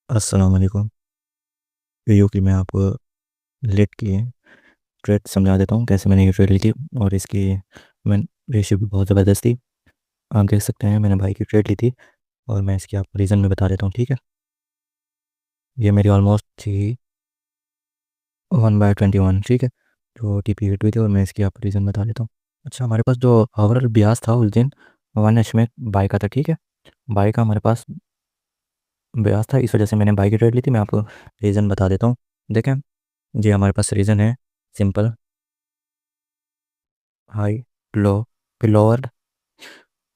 अस्सलाम वालेकुम। यूँ कि मैं आपको लेट की ट्रेड समझा देता हूँ, कैसे मैंने ये ट्रेड ली थी और इसकी मैं रेशियो भी बहुत ज़बरदस्त थी। आप देख सकते हैं मैंने भाई की ट्रेड ली थी और मैं इसकी आपको रीज़न में बता देता हूँ, ठीक है? ये मेरी ऑलमोस्ट थी 1/21, ठीक है? जो टीपी हिट हुई थी और मैं इसकी आपको रीज़न बता देता हूँ। अच्छा, हमारे पास जो ओवरऑल ब्याज था उस दिन 1H में बाय का था, ठीक है? बाय का हमारे पास ब्याज था, इस वजह से मैंने बाय की ट्रेड ली थी। मैं आपको रीज़न बता देता हूँ। देखें, ये हमारे पास रीज़न है सिंपल। हाई, लो, फिर लोअर,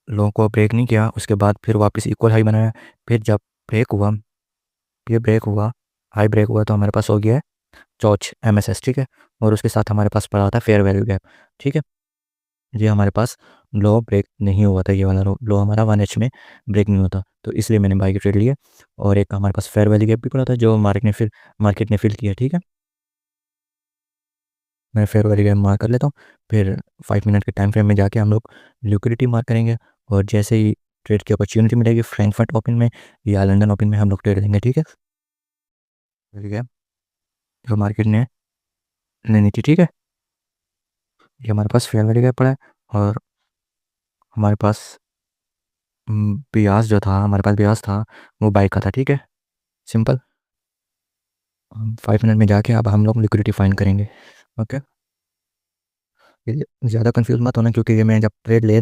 लो को ब्रेक नहीं किया, उसके बाद फिर वापस इक्वल हाई बनाया। फिर जब ब्रेक हुआ, ये ब्रेक हुआ, हाई ब्रेक हुआ, तो हमारे पास हो गया है चौच एमएसएस, ठीक है? और उसके साथ हमारे पास पड़ा था फेयर वैल्यू गैप, ठीक है? ये हमारे पास लो ब्रेक नहीं हुआ था, ये वाला लो हमारा 1H में ब्रेक नहीं होता, तो इसलिए मैंने बाई की ट्रेड लिया। और एक हमारे पास फेयर वैल्यू गैप भी पड़ा था जो मार्केट ने फिल किया, ठीक है? मैं फेयर वैल्यू गैप मार्क कर लेता हूँ। फिर 5 मिनट के टाइम फ्रेम में जाके हम लोग लिक्विडिटी मार्क करेंगे और जैसे ही ट्रेड की अपॉर्चुनिटी मिलेगी फ्रैंकफर्ट ओपन में या लंदन ओपन में हम लोग ट्रेड देंगे, ठीक है? ठीक है, जो मार्केट ने लेनी थी, ठीक है? ये हमारे पास फेयर वैल्यू गैप पड़ा है और हमारे पास ब्याज था वो बाई का था, ठीक है? सिंपल। 5 मिनट में जाके अब हम लोग लिक्विडिटी फाइंड करेंगे। ओके, ये ज़्यादा कंफ्यूज मत होना क्योंकि ये मैं जब ट्रेड ले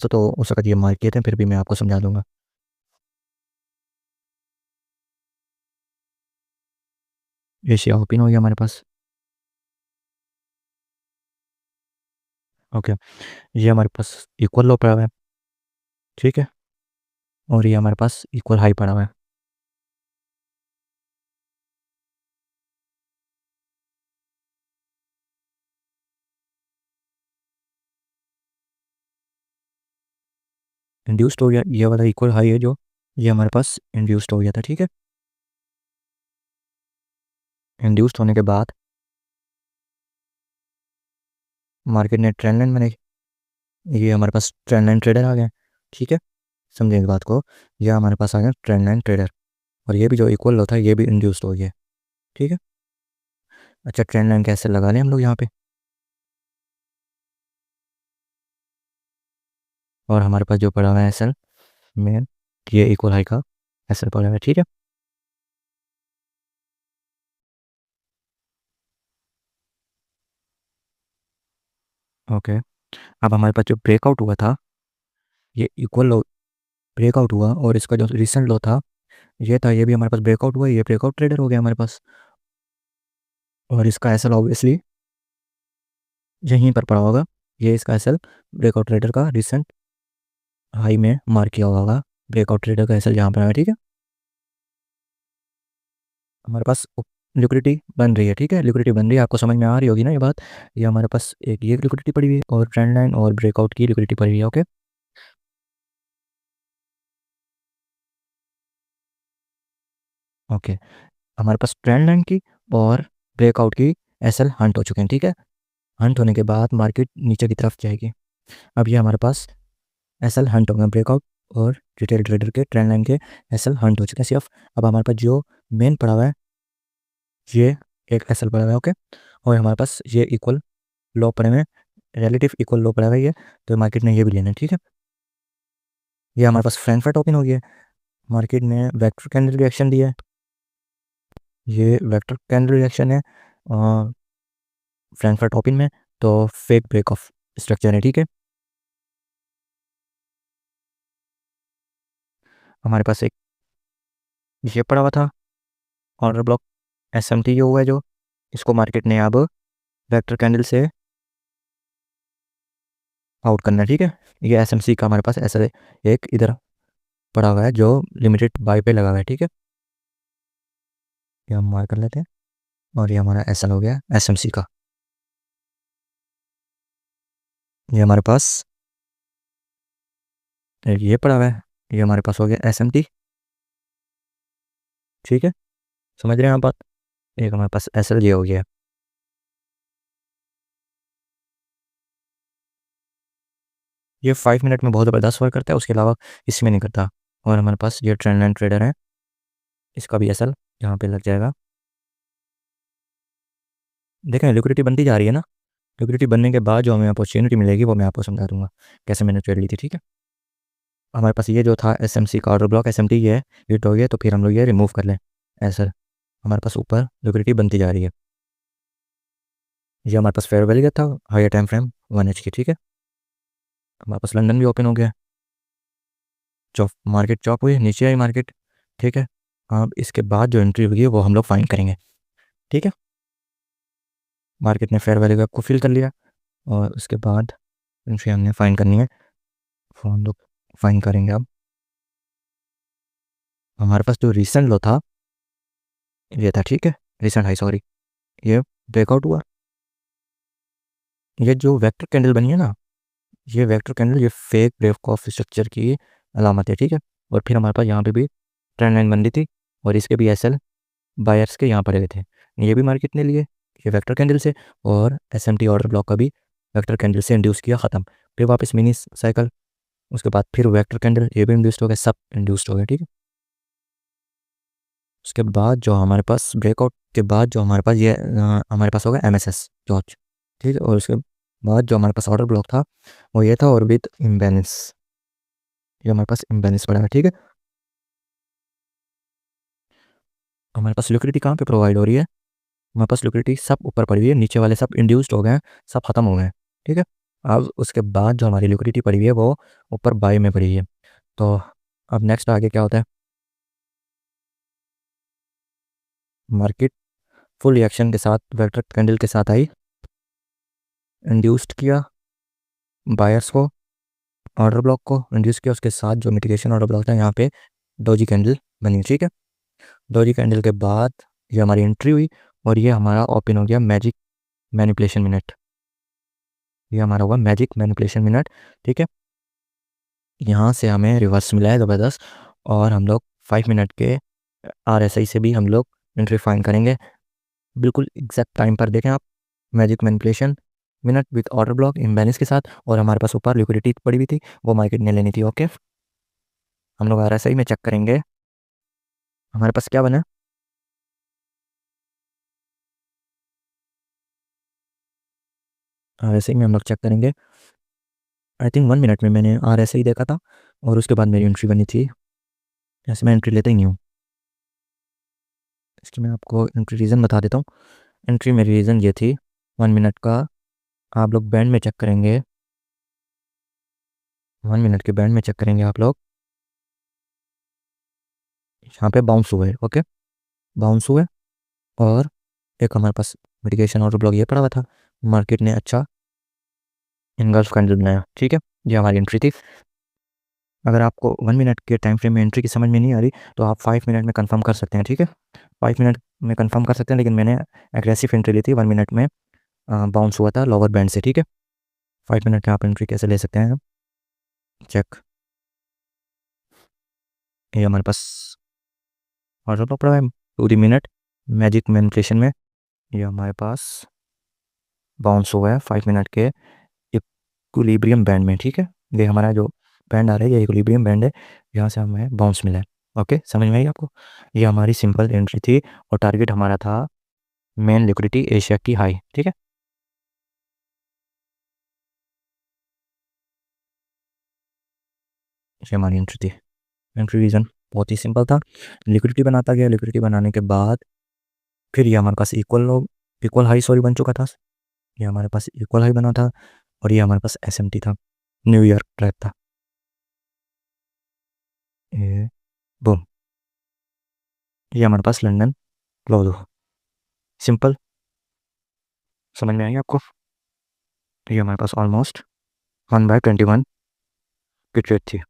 तो उस वक्त ये मार्केट है, फिर भी मैं आपको समझा दूंगा। एशिया ओपन हो गया हमारे पास। ओके, ये हमारे पास इक्वल लो पड़ा हुआ है, ठीक है? और ये हमारे पास इक्वल हाई पड़ा हुआ है। इंड्यूस्ड हो गया, ये वाला इक्वल हाई है जो, ये हमारे पास इंड्यूस्ड हो गया था, ठीक है? इंड्यूस्ड होने के बाद मार्केट ने ट्रेंड लाइन बनाई। ये हमारे पास ट्रेंड लाइन ट्रेडर आ गए, ठीक है? समझें इस बात को, ये हमारे पास आ गया ट्रेंड लाइन ट्रेडर और ये भी जो इक्वल होता है ये भी इंड्यूस्ड हो गया, ठीक है? अच्छा, ट्रेंड लाइन कैसे लगा लें हम लोग यहाँ पे, और हमारे पास जो पड़ा हुआ है एसएल में, ये इक्वल हाई का एसएल पड़ा हुआ है, ठीक है? ओके, अब हमारे पास जो ब्रेकआउट हुआ था, ये इक्वल लो ब्रेकआउट हुआ और इसका जो रिसेंट लो था ये था, ये भी हमारे पास ब्रेकआउट हुआ, ये ब्रेकआउट ट्रेडर हो गया हमारे पास। और इसका एसएल ऑब्वियसली यहीं पर पड़ा होगा, ये इसका एसएल ब्रेकआउट ट्रेडर का रिसेंट हाई में मार्क किया हुआ होगा। ब्रेकआउट ट्रेडर का एसएल जहाँ पर है, ठीक है? हमारे पास लिक्विडिटी बन रही है, ठीक है? लिक्विडिटी बन रही है, आपको समझ में आ रही होगी ना ये बात? ये हमारे पास एक ये लिक्विडिटी पड़ी हुई है और ट्रेंड लाइन और ब्रेकआउट की लिक्विडिटी पड़ी हुई है। ओके, ओके, हमारे पास ट्रेंड लाइन की और ब्रेकआउट की एसएल हंट हो चुके हैं, ठीक है? हंट होने के बाद मार्केट नीचे की तरफ जाएगी। अब ये हमारे पास एसएल हंट हो गए, ब्रेकआउट और रिटेल ट्रेडर के ट्रेंड लाइन के एसएल हंट हो चुके हैं सिर्फ। अब हमारे पास जो मेन पड़ा हुआ है ये एक एसएल पड़ा हुआ है, ओके? और हमारे पास ये इक्वल लो पड़े हुए हैं, रिलेटिव इक्वल लो पड़ा हुआ है ये, तो मार्केट ने ये भी लेना है, ठीक है? ये हमारे पास फ्रैंकफर्ट ओपन हो गया है, मार्केट ने वेक्टर कैंडल रिएक्शन दिया है, ये वेक्टर कैंडल रिएक्शन है फ्रैंकफर्ट ओपन में, तो फेक ब्रेक ऑफ स्ट्रक्चर है, ठीक है? हमारे पास एक ये पड़ा हुआ था ऑर्डर ब्लॉक एसएमटी जो हुआ है, जो इसको मार्केट ने अब वेक्टर कैंडल से आउट करना है, ठीक है? ये एसएमसी का हमारे पास ऐसा एक इधर पड़ा हुआ है जो लिमिटेड बाय पे लगा हुआ है, ठीक है? ये हम मार्क कर लेते हैं और ये हमारा एसएल हो गया एसएमसी का। ये हमारे पास एक ये पड़ा हुआ है, ये हमारे पास हो गया एसएमटी, ठीक है? समझ रहे हैं आप बात? एक हमारे पास एसएल ये हो गया। ये 5 मिनट में बहुत ज़बरदस्त वर्क करता है, उसके अलावा इसमें नहीं करता। और हमारे पास ये ट्रेंड लाइन ट्रेडर है, इसका भी एसएल यहाँ पे लग जाएगा। देखें लिक्विडिटी बनती जा रही है ना। लिक्विडिटी बनने के बाद जो हमें अपॉर्चुनिटी मिलेगी वो मैं आपको समझा दूंगा कैसे मैंने ट्रेड ली थी, ठीक है। हमारे पास ये जो था एसएमसी का ऑर्डर ब्लॉक, एसएमटी ये हिट हो गया, तो फिर हम लोग ये रिमूव कर लें। ऐसा हमारे पास ऊपर लिक्विडिटी बनती जा रही है। ये हमारे पास फेयर वैल्यू था, हायर टाइम फ्रेम 1H की, ठीक है। हमारे पास लंदन भी ओपन हो गया, चौक मार्केट चौक हुई, नीचे आई मार्केट, ठीक है। अब इसके बाद जो एंट्री होगी वो हम लोग फाइंड करेंगे, ठीक है। मार्केट ने फेयर वैल्यू गैप को फिल कर लिया और उसके बाद एंट्री हमने फाइंड करनी है, वो हम लोग फाइंड करेंगे। अब हमारे पास जो रिसेंट लो था ये था, ठीक है, रिसेंट हाई, सॉरी, ये ब्रेकआउट हुआ। ये जो वेक्टर कैंडल बनी है ना, ये वेक्टर कैंडल ये फेक ब्रेक ऑफ स्ट्रक्चर की अलामत है, ठीक है। और फिर हमारे पास यहाँ पे भी ट्रेंड लाइन बन रही थी और इसके भी एसएल बायर्स के यहाँ पड़े हुए थे। ये भी मार्केट ने लिए ये वेक्टर कैंडल से, और एसएमटी ऑर्डर ब्लॉक का भी वेक्टर कैंडल से इंड्यूस किया, ख़त्म। फिर वापस मिनी साइकिल, उसके बाद फिर वेक्टर कैंडल, ये भी इंड्यूस्ड हो गया, सब इंड्यूस्ड हो गया, ठीक है। उसके बाद जो हमारे पास ब्रेकआउट के बाद जो हमारे पास ये हमारे पास होगा एमएसएस जॉर्ज, ठीक है। और उसके बाद जो हमारे पास ऑर्डर ब्लॉक था वो ये था, और विद इम्बैलेंस, ये हमारे पास इम्बैलेंस पड़ा है, ठीक है। हमारे पास लिक्विडिटी कहाँ पे प्रोवाइड हो रही है, हमारे पास लिक्विडिटी सब ऊपर पड़ी हुई है, नीचे वाले सब इंड्यूस्ड हो गए हैं, सब खत्म हो गए हैं, ठीक है। अब उसके बाद जो हमारी लिक्विडिटी पड़ी हुई है वो ऊपर बाई में पड़ी है। तो अब नेक्स्ट आगे क्या होता है, मार्केट फुल रिएक्शन के साथ वेक्टर कैंडल के साथ आई, इंड्यूस्ड किया बायर्स को, ऑर्डर ब्लॉक को इंड्यूस किया, उसके साथ जो मिटिगेशन ऑर्डर ब्लॉक था यहाँ पे डोजी कैंडल बनी, ठीक है। डोजी कैंडल के बाद ये हमारी एंट्री हुई और ये हमारा ओपन हो गया मैजिक मैनिपुलेशन मिनट, ये हमारा हुआ मैजिक मैनिपुलेशन मिनट, ठीक है। यहाँ से हमें रिवर्स मिला है ज़बरदस्त, और हम लोग 5 मिनट के RSI से भी हम लोग एंट्री फाइंड करेंगे, बिल्कुल एग्जैक्ट टाइम पर। देखें आप, magic manipulation minute with order block imbalance के साथ, और हमारे पास ऊपर लिक्विडिटी पड़ी हुई थी वो मार्केट ने लेनी थी, ओके। हम लोग RSI में चेक करेंगे हमारे पास क्या बना। RSI में हम लोग चेक करेंगे, आई थिंक 1 मिनट में मैंने RSI देखा था और उसके बाद मेरी एंट्री बनी थी। ऐसे मैं एंट्री लेता ही नहीं हूँ, इसकी मैं आपको एंट्री रीज़न बता देता हूँ। एंट्री मेरी रीज़न ये थी, 1 मिनट का आप लोग बैंड में चेक करेंगे, 1 मिनट के बैंड में चेक करेंगे आप लोग, यहाँ पे बाउंस हुए, ओके, बाउंस हुए, और एक हमारे पास मिटिगेशन ऑर्डर ब्लॉक ये पड़ा हुआ था, मार्केट ने अच्छा इनगल्फ कैंडल बनाया, ठीक है। ये हमारी एंट्री थी। अगर आपको 1 मिनट के टाइम फ्रेम में एंट्री की समझ में नहीं आ रही तो आप 5 मिनट में कंफर्म कर सकते हैं, ठीक है। 5 मिनट में कंफर्म कर सकते हैं, लेकिन मैंने एग्रेसिव एंट्री ली थी, 1 मिनट में बाउंस हुआ था लोअर बैंड से, ठीक है। 5 मिनट में आप एंट्री कैसे ले सकते हैं, चेक, ये हमारे पास ऑर्डर ब्लॉक पड़ा है पूरी मिनट मैजिक मैनिपुलेशन में, ये हमारे पास बाउंस हुआ है 5 मिनट के इक्विलिब्रियम बैंड में, ठीक है। ये हमारा जो बैंड आ रहा है ये इक्विलिब्रियम बैंड है, यहाँ से हमें बाउंस मिला है, ओके, समझ में आई आपको। ये हमारी सिंपल एंट्री थी और टारगेट हमारा था मेन लिक्विडिटी एशिया की हाई, ठीक है। ये हमारी एंट्री थी। एंट्री रीजन बहुत ही सिंपल था, लिक्विडिटी बनाता गया, लिक्विडिटी बनाने के बाद फिर ये हमारे पास इक्वल हाई सॉरी बन चुका था, ये हमारे पास इक्वल हाई बना था, और ये हमारे पास SMT था, न्यूयॉर्क ट्रैप था, ये बूम, ये हमारे पास लंदन क्लोज हो, सिंपल, समझ में आई आपको। ये हमारे पास ऑलमोस्ट 1/21 की ट्रेड थी।